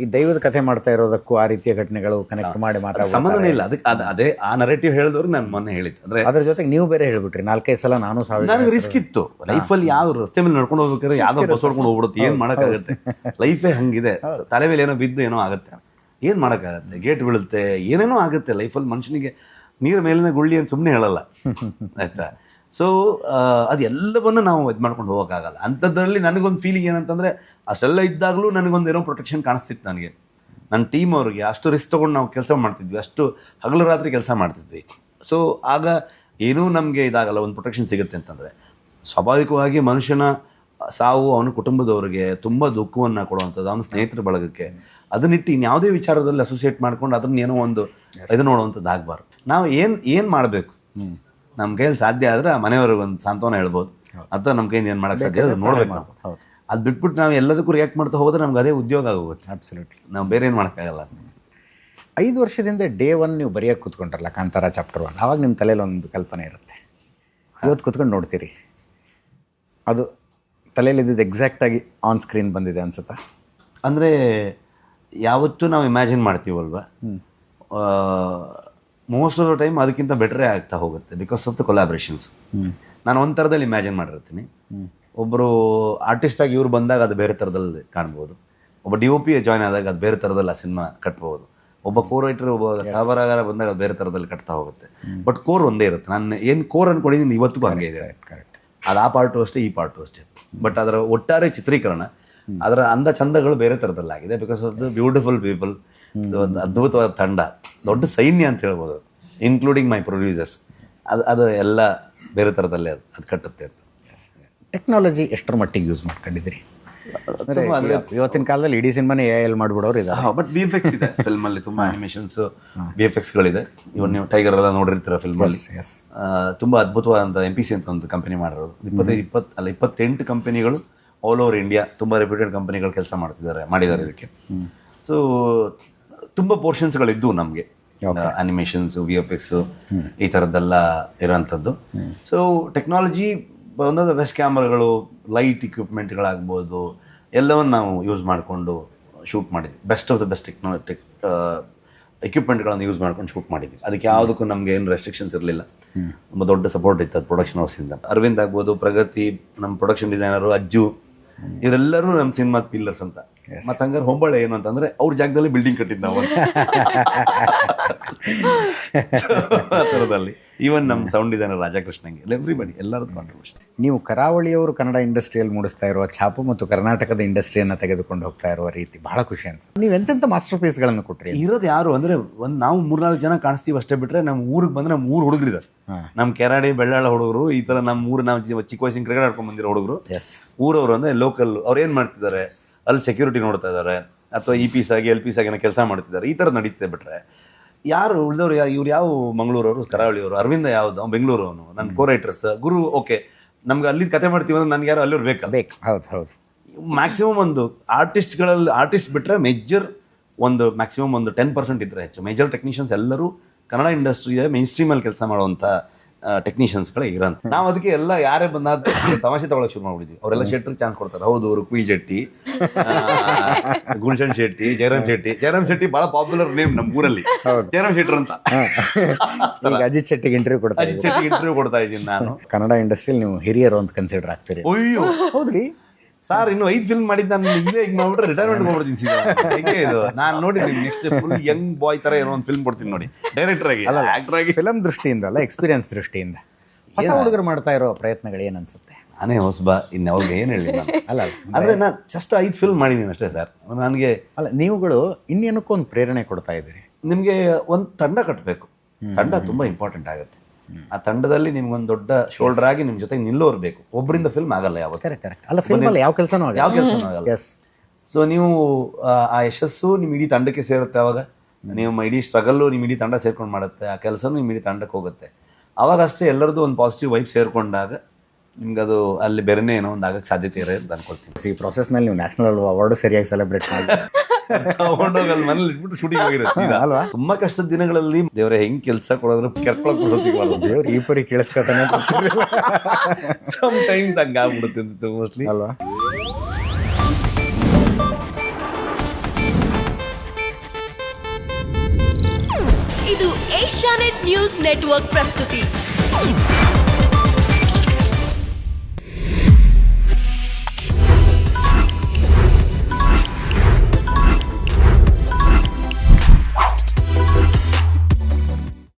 ಈ ದೈವದ ಕಥೆ ಮಾಡ್ತಾ ಇರೋದಕ್ಕೂ ಆ ರೀತಿಯ ಘಟನೆಗಳು ಕನೆಕ್ಟ್ ಮಾಡಿ ಮಾತಾಡೋದು ಸಂಬಂಧನೇ ಇಲ್ಲ. ಅದಕ್ಕೆ ಅದೇ ಆ ನರೇಟಿವ್ ಹೇಳಿದವ್ರು ನಾನು ಮೊನ್ನೆ ಹೇಳಿದ್ದು. ಅಂದ್ರೆ ಅದ್ರ ಜೊತೆಗೆ ನೀವು ಬೇರೆ ಹೇಳ್ಬಿಟ್ರಿ 4-5 ಸಲ ನಾನು ನನಗೆ ರಿಸ್ಕ್ ಇತ್ತು ಲೈಫಲ್ಲಿ. ಯಾವ ರಸ್ತೆ ಮೇಲೆ ನಡ್ಕೊಂಡು ಹೋಗ್ಬೇಕಾದ್ರೆ ಯಾವ್ದೋ ಬಸ್ ಹೊಡ್ಕೊಂಡು ಹೋಗ್ಬಿಡುತ್ತೆ, ಏನ್ ಮಾಡೋಕ್ಕಾಗತ್ತೆ? ಲೈಫೇ ಹಂಗಿದೆ. ತಲೆ ಮೇಲೆ ಏನೋ ಬಿದ್ದು ಏನೋ ಆಗುತ್ತೆ, ಏನ್ ಮಾಡೋಕ್ಕಾಗತ್ತೆ? ಗೇಟ್ ಬೀಳುತ್ತೆ, ಏನೇನೋ ಆಗುತ್ತೆ ಲೈಫಲ್ಲಿ. ಮನುಷ್ಯನಿಗೆ ನೀರ ಮೇಲಿನ ಗುಳ್ಳಿ ಅಂತ ಸುಮ್ಮನೆ ಹೇಳಲ್ಲ, ಆಯ್ತಾ? ಸೊ ಅದೆಲ್ಲವನ್ನು ನಾವು ಇದು ಮಾಡ್ಕೊಂಡು ಹೋಗೋಕ್ಕಾಗಲ್ಲ. ಅಂಥದ್ರಲ್ಲಿ ನನಗೊಂದು ಫೀಲಿಂಗ್ ಏನಂತಂದರೆ, ಅಷ್ಟೆಲ್ಲ ಇದ್ದಾಗಲೂ ನನಗೊಂದು ಏನೋ ಪ್ರೊಟೆಕ್ಷನ್ ಕಾಣಿಸ್ತಿತ್ತು ನನಗೆ. ನನ್ನ ಟೀಮ್ ಅವ್ರಿಗೆ ಅಷ್ಟು ರಿಸ್ಕ್ ತೊಗೊಂಡು ನಾವು ಕೆಲಸ ಮಾಡ್ತಿದ್ವಿ, ಅಷ್ಟು ಹಗಲು ರಾತ್ರಿ ಕೆಲಸ ಮಾಡ್ತಿದ್ವಿ. ಸೊ ಆಗ ಏನೂ ನಮಗೆ ಇದಾಗಲ್ಲ, ಒಂದು ಪ್ರೊಟೆಕ್ಷನ್ ಸಿಗುತ್ತೆ ಅಂತಂದರೆ. ಸ್ವಾಭಾವಿಕವಾಗಿ ಮನುಷ್ಯನ ಸಾವು ಅವನ ಕುಟುಂಬದವರಿಗೆ ತುಂಬ ದುಃಖವನ್ನು ಕೊಡುವಂಥದ್ದು, ಅವನ ಸ್ನೇಹಿತರ ಬಳಗಕ್ಕೆ. ಅದನ್ನಿಟ್ಟು ಇನ್ಯಾವುದೇ ವಿಚಾರದಲ್ಲಿ ಅಸೋಸಿಯೇಟ್ ಮಾಡ್ಕೊಂಡು ಅದನ್ನ ಏನೋ ಒಂದು ಇದು ನೋಡುವಂಥದ್ದು ಆಗಬಾರ್ದು. ನಾವು ಏನು ಮಾಡಬೇಕು, ನಮ್ಮ ಕೈಯಲ್ಲಿ ಸಾಧ್ಯ ಆದರೆ ಮನೆಯವ್ರಿಗೆ ಒಂದು ಸಾಂತ್ವನ ಹೇಳ್ಬೋದು, ಅಥವಾ ನಮ್ಮ ಕೈಯಿಂದ ಏನು ಮಾಡೋಕ್ಕೆ ಸಾಧ್ಯ ಅದು ನೋಡ್ಬೇಕು ನಾವು. ಅದು ಬಿಟ್ಬಿಟ್ಟು ನಾವು ಎಲ್ಲದಕ್ಕೂ ರಿಯಾಕ್ಟ್ ಮಾಡ್ತಾ ಹೋದ್ರೆ ನಮ್ಗೆ ಅದೇ ಉದ್ಯೋಗ ಆಗೋಗುತ್ತೆ. ಅಬ್ಸಲ್ಯೂಟ್ಲಿ. ನಾವು ಬೇರೆ ಏನು ಮಾಡೋಕ್ಕಾಗಲ್ಲ. 5 ವರ್ಷದಿಂದ ಡೇ 1 ನೀವು ಬರೆಯೋಕ್ಕೆ ಕೂತ್ಕೊಂಡ್ರಲ್ಲ ಕಾಂತಾರ ಚಾಪ್ಟರ್ 1, ಆವಾಗ ನಿಮ್ಮ ತಲೆಯಲ್ಲಿ ಒಂದು ಕಲ್ಪನೆ ಇರುತ್ತೆ. ಇವತ್ತು ಕೂತ್ಕೊಂಡು ನೋಡ್ತೀರಿ, ಅದು ತಲೆಯಲ್ಲಿ ಇದ್ದಿದ್ದು ಎಕ್ಸಾಕ್ಟಾಗಿ ಆನ್ ಸ್ಕ್ರೀನ್ ಬಂದಿದೆ ಅನ್ಸುತ್ತಾ? ಅಂದರೆ ಯಾವತ್ತೂ ನಾವು ಇಮ್ಯಾಜಿನ್ ಮಾಡ್ತೀವಲ್ವ, ಮೋಸ್ಟ್ ಆಫ್ ದ ಟೈಮ್ ಅದಕ್ಕಿಂತ ಬೆಟರೇ ಆಗ್ತಾ ಹೋಗುತ್ತೆ ಬಿಕಾಸ್ ಆಫ್ ದ ಕೊಲಾಬ್ರೇಷನ್ಸ್. ನಾನು ಒಂದು ಥರದಲ್ಲಿ ಇಮ್ಯಾಜಿನ್ ಮಾಡಿರ್ತೀನಿ, ಒಬ್ಬರು ಆರ್ಟಿಸ್ಟಾಗಿ ಇವ್ರು ಬಂದಾಗ ಅದು ಬೇರೆ ಥರದಲ್ಲಿ ಕಾಣ್ಬೋದು, ಒಬ್ಬ DOP ಜಾಯ್ನ್ ಆದಾಗ ಅದು ಬೇರೆ ಥರದಲ್ಲಿ ಆ ಸಿನಿಮಾ ಕಟ್ಬೋದು, ಒಬ್ಬ ಕೋ ರೈಟರ್ ಒಬ್ಬ ಸಹಬರಾಗಾರ ಬಂದಾಗ ಅದು ಬೇರೆ ಥರದಲ್ಲಿ ಕಟ್ತಾ ಹೋಗುತ್ತೆ. ಬಟ್ ಕೋರ್ ಒಂದೇ ಇರುತ್ತೆ. ನಾನು ಏನು ಕೋರ್ ಅಂದ್ಕೊಂಡಿದ್ದೀನಿ ಇವತ್ತಿಗೂ ಹಂಗೆ ಇದೆ. ಕರೆಕ್ಟ್. ಅದು ಆ ಪಾರ್ಟು ಅಷ್ಟೇ, ಈ ಪಾರ್ಟು ಅಷ್ಟೇ. ಬಟ್ ಅದರ ಒಟ್ಟಾರೆ ಚಿತ್ರೀಕರಣ, ಅದರ ಅಂದ ಚಂದಗಳು ಬೇರೆ ಥರದಲ್ಲಾಗಿದೆ because of the beautiful people. ಒಂದು ಅದ್ಭುತವಾದ ತಂಡ, ದೊಡ್ಡ ಸೈನ್ಯ ಅಂತ ಹೇಳ್ಬೋದು, ಇನ್ಕ್ಲೂಡಿಂಗ್ ಮೈ ಪ್ರೊಡ್ಯೂಸರ್ಸ್. ಅದು ಎಲ್ಲ ಬೇರೆ ಥರದಲ್ಲೇ ಅದು ಕಟ್ಟುತ್ತೆ ಅಂತ. ಟೆಕ್ನಾಲಜಿ ಎಷ್ಟರ ಮಟ್ಟಿಗೆ ಯೂಸ್ ಮಾಡ್ಕೊಂಡಿದ್ದೀರಿ? ಇವತ್ತಿನ ಕಾಲದಲ್ಲಿ ಇಡೀ ಸಿನಿಮಾನೇ AI ಮಾಡಿಬಿಡೋರು ಇದೆ. ಬಟ್ VFX ಇದೆ ಫಿಲ್ಮಲ್ಲಿ, ತುಂಬ ಅನಿಮೇಷನ್ಸ್ VFXಗಳಿದೆ. ಇವನ್ ನೀವು ಟೈಗರ್ ಎಲ್ಲ ನೋಡಿರ್ತೀರ ಫಿಲ್ಮಲ್ಲಿ. ತುಂಬ ಅದ್ಭುತವಾದಂಥ MPC ಅಂತ ಒಂದು ಕಂಪನಿ ಮಾಡಿರೋದು. 28 ಕಂಪನಿಗಳು ಆಲ್ ಓವರ್ ಇಂಡಿಯಾ, ತುಂಬ ರೆಪ್ಯೂಟೆಡ್ ಕಂಪನಿಗಳು ಕೆಲಸ ಮಾಡಿದ್ದಾರೆ ಇದಕ್ಕೆ. ಸೊ ತುಂಬ ಪೋರ್ಷನ್ಸ್ಗಳಿದ್ದು ನಮಗೆ, ಅನಿಮೇಷನ್ಸು, VFX ಈ ಥರದ್ದೆಲ್ಲ ಇರೋಂಥದ್ದು. ಸೊ ಟೆಕ್ನಾಲಜಿ ಒಂದೊಂದು ಬೆಸ್ಟ್ ಕ್ಯಾಮ್ರಾಗಳು, ಲೈಟ್ ಇಕ್ವಿಪ್ಮೆಂಟ್ಗಳಾಗ್ಬೋದು, ಎಲ್ಲವನ್ನು ನಾವು ಯೂಸ್ ಮಾಡಿಕೊಂಡು ಶೂಟ್ ಮಾಡಿದ್ವಿ. ಬೆಸ್ಟ್ ಆಫ್ ದ ಬೆಸ್ಟ್ ಎಕ್ವಿಪ್ಮೆಂಟ್ಗಳನ್ನು ಯೂಸ್ ಮಾಡ್ಕೊಂಡು ಶೂಟ್ ಮಾಡಿದ್ವಿ. ಅದಕ್ಕೆ ಯಾವುದಕ್ಕೂ ನಮಗೆ ಏನು ರೆಸ್ಟ್ರಿಕ್ಷನ್ಸ್ ಇರಲಿಲ್ಲ. ತುಂಬ ದೊಡ್ಡ ಸಪೋರ್ಟ್ ಇತ್ತು ಅದು ಪ್ರೊಡಕ್ಷನ್ ಹೌಸಿಂದ. ಅರವಿಂದ್ ಆಗ್ಬೋದು, ಪ್ರಗತಿ, ನಮ್ಮ ಪ್ರೊಡಕ್ಷನ್ ಡಿಸೈನರು, ಅಜ್ಜು, ಇವರೆಲ್ಲರೂ ನಮ್ಮ ಸಿನಿಮಾದ ಪಿಲ್ಲರ್ಸ್ ಅಂತ. ಮತ್ತು ಹಂಗಾರೆ ಹೊಂಬಳೆ ಏನು ಅಂತಂದರೆ ಅವ್ರ ಜಾಗದಲ್ಲಿ ಬಿಲ್ಡಿಂಗ್ ಕಟ್ಟಿದ್ದು ನಾವು ಆ ಥರದಲ್ಲಿ. ಈವನ್ ನಮ್ಮ ಸೌಂಡ್ ಡಿಸೈನರ್ ರಾಜಕೃಷ್ಣಂಗೆ, ಎವ್ರಿಬಡಿ, ಎಲ್ಲರದ್ದು ಕಾಂಟ್ರಿಬ್ಯೂಷನ್. ನೀವು ಕರಾವಳಿಯವರು ಕನ್ನಡ ಇಂಡಸ್ಟ್ರಿಯಲ್ಲಿ ಮೂಡಿಸ್ತಾ ಇರುವ ಛಾಪು ಮತ್ತು ಕರ್ನಾಟಕದ ಇಂಡಸ್ಟ್ರಿಯನ್ನು ತೆಗೆದುಕೊಂಡು ಹೋಗ್ತಾ ಇರುವ ರೀತಿ ಬಹಳ ಖುಷಿ ಅನ್ಸುತ್ತೆ. ನೀವು ಎಂತೆಂಥ ಮಾಸ್ಟರ್ ಪೀಸ್ಗಳನ್ನು ಕೊಟ್ರಿ? ಇರೋದು ಯಾರು ಅಂದರೆ ನಾವು 3-4 ಜನ ಕಾಣಿಸ್ತೀವಿ ಅಷ್ಟೇ. ಬಿಟ್ಟರೆ ನಮ್ಮ ಊರಿಗೆ ಬಂದರೆ ನಮ್ಮ 3 ಹುಡುಗರಿದ್ದಾರೆ. ನಮ್ಮ ಕೆರಾಡಿ, ಬೆಳ್ಳಾಳ ಹುಡುಗರು, ಈ ಥರ ನಮ್ಮ ಊರು, ನಾವು ಚಿಕ್ಕ ವಯಸ್ಸಿನ ಕ್ರಿಕೆಟ್ ಆಡ್ಕೊಂಡು ಬಂದಿರೋ ಹುಡುಗರು. ಊರವರು ಅಂದರೆ ಲೋಕಲ್, ಅವ್ರು ಏನು ಮಾಡ್ತಿದ್ದಾರೆ, ಅಲ್ಲಿ ಸೆಕ್ಯೂರಿಟಿ ನೋಡ್ತಾ ಇದ್ದಾರೆ, ಅಥವಾ EPs ಆಗಿ LPs ಆಗಿ ಏನೋ ಕೆಲಸ ಮಾಡ್ತಿದ್ದಾರೆ. ಈ ಥರ ನಡೀತಿದೆ. ಬಿಟ್ಟರೆ ಯಾರು ಉಳಿದವ್ರು, ಇವ್ರು ಯಾವ ಮಂಗಳೂರವರು, ಕರಾವಳಿಯವರು, ಅರವಿಂದ ಯಾವುದು, ಅವ್ನು ಬೆಂಗಳೂರು, ಅವನು ನನ್ನ ಕೋ ರೈಟರ್ಸ್, ಗುರು. ಓಕೆ, ನಮ್ಗೆ ಅಲ್ಲಿ ಕತೆ ಮಾಡ್ತೀವಿ ಅಂದ್ರೆ ನನಗೆ ಯಾರು ಅಲ್ಲಿವ್ರು ಬೇಕು. ಹೌದು. ಮ್ಯಾಕ್ಸಿಮಮ್ ಒಂದು ಆರ್ಟಿಸ್ಟ್ಗಳಲ್ಲಿ, ಆರ್ಟಿಸ್ಟ್ ಬಿಟ್ಟರೆ ಮೇಜರ್ ಒಂದು ಮ್ಯಾಕ್ಸಿಮಮ್ ಒಂದು 10% ಇದ್ರೆ ಹೆಚ್ಚು. ಮೇಜರ್ ಟೆಕ್ನಿಷಿಯನ್ಸ್ ಎಲ್ಲರೂ ಕನ್ನಡ ಇಂಡಸ್ಟ್ರಿಯ ಮೇನ್ ಸ್ಟ್ರೀಮಲ್ಲಿ ಕೆಲಸ ಮಾಡುವಂಥ ಟೆಕ್ನಿಷಿಯನ್ಸ್ಗಳೇ ಇರೋಂಥ. ನಾವು ಅದಕ್ಕೆ ಎಲ್ಲ ಯಾರೇ ಬಂದಾದ ತಮಾಷೆ ತಗೊಳಕ್ಕೆ ಶುರು ಮಾಡ್ಬಿಟ್ಟಿದ್ವಿ. ಅವರೆಲ್ಲ ಶೆಟ್ರಿಗೆ ಚಾನ್ಸ್ ಕೊಡ್ತಾರೆ. ಹೌದು, ರುಕ್ಮಿಣಿ ಶೆಟ್ಟಿ, ಗುಲ್ಶನ್ ಶೆಟ್ಟಿ, ಜಯರಾಮ್ ಶೆಟ್ಟಿ ಭಾಳ ಪಾಪ್ಯುಲರ್ ನೇಮ್ ನಮ್ಮ ಊರಲ್ಲಿ, ಜಯರಾಮ್ ಶೆಟ್ಟರ್ ಅಂತ. ಅಜಿತ್ ಶೆಟ್ಟಿಗೆ ಇಂಟರ್ವ್ಯೂ ಕೊಡ್ತಾ ಇದ್ದೀನಿ ನಾನು. ಕನ್ನಡ ಇಂಡಸ್ಟ್ರಿಯಲ್ಲಿ ನೀವು ಹಿರಿಯರು ಅಂತ ಕನ್ಸಿಡರ್ ಆಗ್ತೀರಿ? ಅಯ್ಯೋ ಹೌದ್ರಿ ಸರ್, ಇನ್ನು 5 ಫಿಲ್ಮ್ ಮಾಡಿದ್ದು ನಾನು ಇಲ್ಲೇ ಈಗ ಮಾಡ್ಬಿಟ್ರೆ ರಿಟೈರ್ಮೆಂಟ್ ಹೋಗ್ಬಿಡ್ತೀನಿ ಸೀದಾ. ಹೇಗೆ ಇದು ನಾನು ನೋಡಿದ್ದೀನಿ. ನೆಕ್ಸ್ಟ್ ಫುಲ್ ಯಂಗ್ ಬಾಯ್ ಥರ ಏನೋ ಒಂದು ಫಿಲ್ಮ್ ಕೊಡ್ತೀನಿ ನೋಡಿ, ಡೈರೆಕ್ಟರ್ ಆಗಿ, ಆಕ್ಟರ್ ಆಗಿ. ಫಿಲಮ್ ದೃಷ್ಟಿಯಿಂದ ಅಲ್ಲ, ಎಕ್ಸ್ಪೀರಿಯನ್ಸ್ ದೃಷ್ಟಿಯಿಂದ ಹೊಸ ಹುಡುಗರು ಮಾಡ್ತಾ ಇರೋ ಪ್ರಯತ್ನಗಳು ಏನು ಅನ್ಸುತ್ತೆ? ನಾನೇ ಹೊಸಬ, ಇನ್ನು ಅವ್ರಿಗೆ ಏನು ಹೇಳಿ ಅಲ್ಲ. ಅಂದರೆ ನಾನು ಜಸ್ಟ್ 5 ಫಿಲ್ಮ್ ಮಾಡಿದ್ದೀನಿ ಅಷ್ಟೇ ಸರ್. ನನಗೆ ಅಲ್ಲ, ನೀವುಗಳು ಇನ್ನೇನಕ್ಕೂ ಒಂದು ಪ್ರೇರಣೆ ಕೊಡ್ತಾ ಇದ್ದೀರಿ. ನಿಮಗೆ ಒಂದು ತಂಡ ಕಟ್ಟಬೇಕು. ತಂಡ ತುಂಬ ಇಂಪಾರ್ಟೆಂಟ್ ಆಗುತ್ತೆ. ಆ ತಂಡದಲ್ಲಿ ನಿಮ್ಗೊಂದು ದೊಡ್ಡ ಶೋಲ್ಡರ್ ಆಗಿ ನಿಮ್ಮ ಜೊತೆಗೆ ನಿಲ್ಲೋರು ಬೇಕು. ಒಬ್ಬರಿಂದ ಫಿಲ್ಮ್ ಆಗಲ್ಲ ಯಾವತ್ತು. ಕರೆಕ್ಟ್. ಅಲ್ಲ, ಫಿಲ್ಮಲ್ಲಿ ಯಾವ ಕೆಲಸನೂ ಆಗಲ್ಲ. ಸೊ ನೀವು ಆ ಯಶಸ್ಸು ನಿಮ್ಮ ಇಡೀ ತಂಡಕ್ಕೆ ಸೇರುತ್ತೆ. ಅವಾಗ ನಿಮ್ಮ ಇಡೀ ಸ್ಟ್ರಗಲ್ಲು ನಿಮ್ಮ ಇಡೀ ತಂಡ ಸೇರ್ಕೊಂಡು ಮಾಡುತ್ತೆ. ಆ ಕೆಲಸನೂ ನಿಮ್ಮ ಇಡೀ ತಂಡಕ್ಕೆ ಹೋಗುತ್ತೆ. ಅವಾಗ ಅಷ್ಟೇ ಎಲ್ಲರದ್ದು ಒಂದು ಪಾಸಿಟಿವ್ ವೈಬ್ ಸೇರ್ಕೊಂಡಾಗ ನಿಮ್ಗೆ ಅದು ಅಲ್ಲಿ ಬೇರೆನೇ ಏನೋ ಒಂದು ಆಗಕ್ಕೆ ಸಾಧ್ಯತೆ ಇದೆ ಅಂತ ಅನ್ಕೊಳ್ತೀನಿ. ಈ ಪ್ರೊಸೆಸ್ನಲ್ಲಿ ನೀವು ನ್ಯಾಷನಲ್ ಅವಾರ್ಡು ಸರಿಯಾಗಿ ಸೆಲೆಬ್ರೇಟ್ ಮಾಡಿ ತಗೊಂಡೋಗಲ್ಲಿ ಮನೇಲಿ ಇಟ್ಬಿಟ್ಟು ಶೂಟಿಂಗ್ ಹೋಗಿರುತ್ತೆ ಅಲ್ವಾ? ತುಂಬಾ ಕಷ್ಟದ ದಿನಗಳಲ್ಲಿ ದೇವರೇ ಹೆಂಗ್ ಕೆಲಸ ಕೊಡೋದ್ರೆ ಕೆರ್ಕೊಳಕ್ ದೇವ್ರು ಈ ಪರಿ ಕೇಳಿಸ್ಕೊತಾನೆ. ಸಮ್ ಟೈಮ್ಸ್ ಹಂಗಾಗ್ಬಿಡುತ್ತೆ ಅನ್ಸುತ್ತೆ ಮೋಸ್ಟ್ಲಿ ಅಲ್ವಾ? ಇದು ಏಷ್ಯಾನೆಟ್ ನ್ಯೂಸ್ ನೆಟ್ವರ್ಕ್ ಪ್ರಸ್ತುತಿ.